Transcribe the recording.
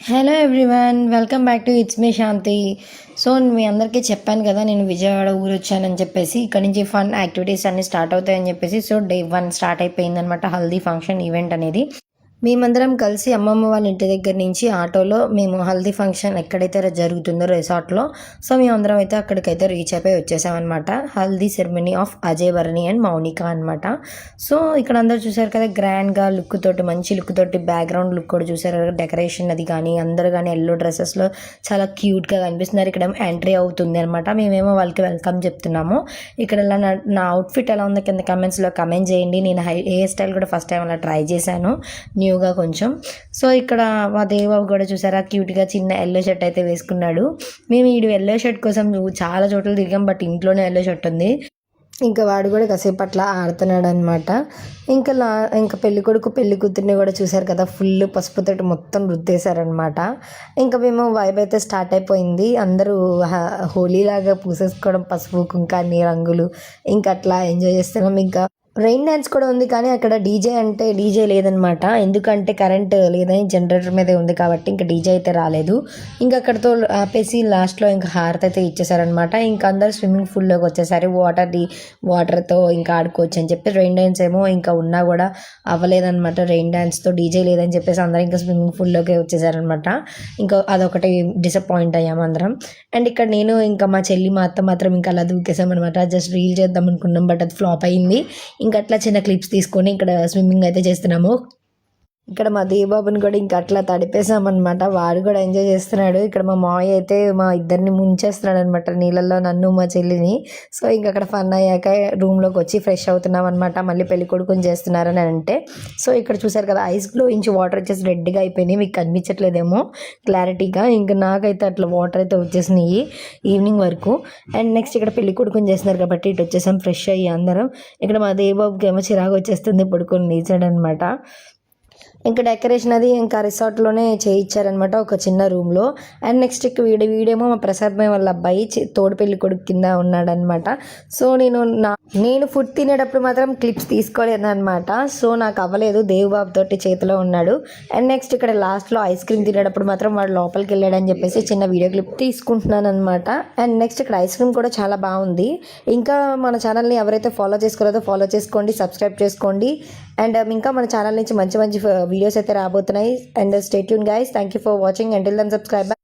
Hello everyone, welcome back to it's me Shanti. So మీ అందరికీ చెప్పాను కదా, నేను విజయవాడ ఊరు వచ్చానని చెప్పేసి. ఇక్కడ నుంచి ఫన్ యాక్టివిటీస్ అన్నీ స్టార్ట్ అవుతాయని చెప్పేసి. సో డే 1 స్టార్ట్ అయిపోయిందనమాట హల్దీ ఫంక్షన్ ఈవెంట్ అనేది. మేమందరం కలిసి అమ్మమ్మ వాళ్ళ ఇంటి దగ్గర నుంచి ఆటోలో మేము హల్దీ ఫంక్షన్ ఎక్కడైతే జరుగుతుందో రిసార్ట్లో, సో మేమందరం అయితే అక్కడికైతే రీచ్ అయిపోయి వచ్చేసామన్నమాట. Haldi ceremony of Ajay Bharani and Mounika అనమాట. సో ఇక్కడ అందరూ చూసారు కదా, గ్రాండ్గా లుక్ తోటి, మంచి లుక్ తోటి, బ్యాక్గ్రౌండ్ లుక్ కూడా చూసారు. డెకరేషన్ అది కానీ అందరూ కానీ ఎల్లో డ్రెస్సెస్లో చాలా క్యూట్గా కనిపిస్తున్నారు. ఇక్కడ ఎంట్రీ అవుతుంది అనమాట. మేమేమో వాళ్ళకి వెల్కమ్ చెప్తున్నాము. ఇక్కడ నా అవుట్ఫిట్ ఎలా ఉందో కింద కమెంట్స్లో కమెంట్ చేయండి. నేను హెయిర్ స్టైల్ కూడా ఫస్ట్ టైం అలా ట్రై చేశాను, న్యూగా కొంచెం. సో ఇక్కడ మా దేవబాబు కూడా చూసారా, క్యూట్గా చిన్న ఎల్లో షర్ట్ అయితే వేసుకున్నాడు. మేము ఈ ఎల్లో షర్ట్ కోసం చాలా చోట్ల తిరిగాం, బట్ ఇంట్లోనే ఎల్లో షర్ట్ ఉంది. ఇంకా వాడు కూడా కాసేపు అట్లా ఆడుతున్నాడు అనమాట. ఇంకా పెళ్లి కొడుకు పెళ్లి కూతుర్ని కూడా చూసారు కదా, ఫుల్ పసుపుతోటి మొత్తం రుద్దేశారనమాట. ఇంకా మేము వైబ్ అయితే స్టార్ట్ అయిపోయింది. అందరూ హోలీలాగా పూసేసుకోవడం, పసుపు కుంక అన్ని రంగులు, ఇంకా అట్లా ఎంజాయ్ చేస్తున్నాం. ఇంకా రెయిన్ డ్యాన్స్ కూడా ఉంది, కానీ అక్కడ డీజే లేదనమాట. ఎందుకంటే కరెంట్ లేదని జనరేటర్ మీదే ఉంది కాబట్టి ఇంకా డీజే అయితే రాలేదు. ఇంకా అక్కడతో ఆపేసి లాస్ట్లో ఇంకా హారతి అయితే ఇచ్చేసారనమాట. ఇంకా అందరు స్విమ్మింగ్ పూల్లోకి వచ్చేసారు. వాటర్తో ఇంకా ఆడుకోవచ్చు అని చెప్పి. రెయిన్ డ్యాన్స్ ఏమో ఇంకా ఉన్నా కూడా అవ్వలేదనమాట. రెయిన్ డ్యాన్స్తో డీజే లేదని చెప్పేసి అందరూ ఇంకా స్విమ్మింగ్ పూల్లోకి వచ్చేసారనమాట. ఇంకా అదొకటి డిసప్పాయింట్ అయ్యాము అందరం. అండ్ ఇక్కడ నేను ఇంకా మా చెల్లి, మా అత్త మాత్రం ఇంకా అలా దూకేసామన్నమాట. జస్ట్ రీల్ చేద్దాం అనుకున్నాం, బట్ అది ఫ్లాప్ అయింది. ఇంకా అట్లా చిన్న క్లిప్స్ తీసుకొని ఇక్కడ స్విమ్మింగ్ అయితే చేస్తున్నాము. ఇక్కడ మా దేవబాబుని కూడా ఇంకా అట్లా తడిపేసామన్నమాట. వాడు కూడా ఎంజాయ్ చేస్తున్నాడు. ఇక్కడ మా మావయ్య అయితే మా ఇద్దరిని ముంచేస్తున్నాడు అనమాట నీళ్ళల్లో, నన్ను మా చెల్లిని. సో ఇంకా అక్కడ ఫన్ అయ్యాక రూమ్లోకి వచ్చి ఫ్రెష్ అవుతున్నాం అనమాట. మళ్ళీ పెళ్లి కొడుకుని చేస్తున్నారని అంటే. సో ఇక్కడ చూసారు కదా, ఐస్లో ఇంచి వాటర్ వచ్చేసి రెడ్గా అయిపోయినాయి. మీకు కనిపించట్లేదేమో క్లారిటీగా. ఇంకా నాకైతే అట్లా వాటర్ అయితే వచ్చేసినాయి ఈవినింగ్ వరకు. అండ్ నెక్స్ట్ ఇక్కడ పెళ్లి కొడుకుని చేస్తున్నారు కాబట్టి ఇటు వచ్చేసాం ఫ్రెష్ అయ్యి అందరం. ఇక్కడ మా దేవబాబుకి ఏమో చిరాకు వచ్చేస్తుంది, పడుకొని లేచాడనమాట. ఇంకా డెకరేషన్ అది ఇంకా రిసార్ట్లోనే చేయించారనమాట, ఒక చిన్న రూమ్లో. అండ్ నెక్స్ట్ ఇక వీడేమో మా ప్రసాద్ భాయ్ వాళ్ళ అబ్బాయి తోడు పెళ్లి కొడుకు కింద ఉన్నాడనమాట. సో నేను ఫుడ్ తినేటప్పుడు మాత్రం క్లిప్స్ తీసుకోలేదన్నమాట. సో నాకు అవ్వలేదు, దేవబాబు తోటి చేతిలో ఉన్నాడు. అండ్ నెక్స్ట్ ఇక్కడ లాస్ట్లో ఐస్ క్రీమ్ తినేటప్పుడు మాత్రం వాడు లోపలికి వెళ్ళాడని చెప్పేసి చిన్న వీడియో క్లిప్ తీసుకుంటున్నాను అనమాట. అండ్ నెక్స్ట్ ఇక్కడ ఐస్ క్రీమ్ కూడా చాలా బాగుంది. ఇంకా మన ఛానల్ని ఎవరైతే ఫాలో చేసుకోలేదో ఫాలో చేసుకోండి, సబ్స్క్రైబ్ చేసుకోండి. అండ్ ఇంకా మన ఛానల్ నుంచి మంచి మంచి వీడియోస్ అయితే రాబోతున్నాయి. And stay tune guys. Thank you for watching. Until then subscribe.